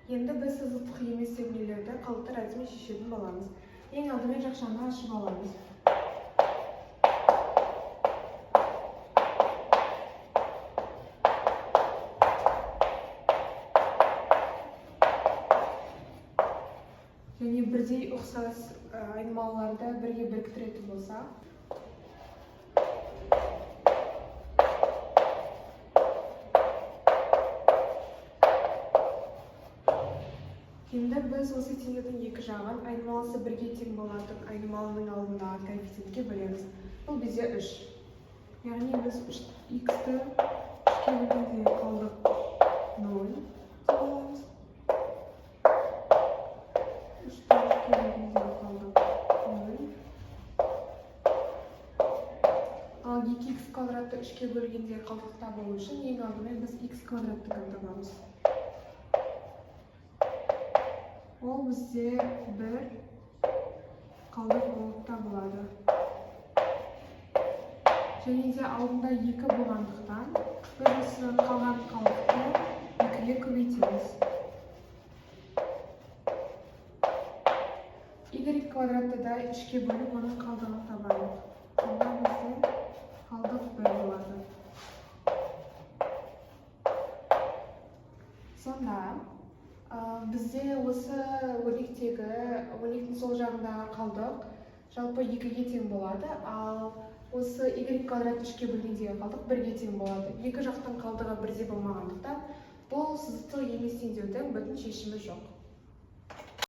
Енді біз сызықтық емес теңдеулерді қалыпты әдісімен шешетін боламыз. Ең алдымен жақшаны ашып аламыз. Және бірдей ұқсас айнымалыларды бірге біріктіретін болса, енді біз осы теңдеудің екі жағын айнымалысы бірге тең болатын айнымалының алдындағы коэффициентке бөлеміз. Бұл бізде 3. Яғни біз x-ті 3-ке бөлгенде қалдық 0 деп аламыз. 3-ті 3-ке бөлгенде қалдық 0. Ал 2x квадратты 3-ке бөлгенде қалдықта болу үшін ең алдымен біз x квадратты табамыз. Ол бізде 1 қалдық болып табылады. Және де алдында 2 болғандықтан біз осы қалған қалдықты 2-ге көбейтеміз. Y квадратты да 3-ке бөліп, оның қалдығын табайық. Сонда бізде қалдық 1 болады. Сонда бізде осы өрнектің сол жағындағы қалдық жалпы 2-ге тең болады, ал осы y квадрат 3-ке бөлгендегі қалдық 1-ге тең болады. Екі жақтың қалдығы бірдей болмағандықтан бұл сызықтық емес теңдеудің бүтін шешімі жоқ.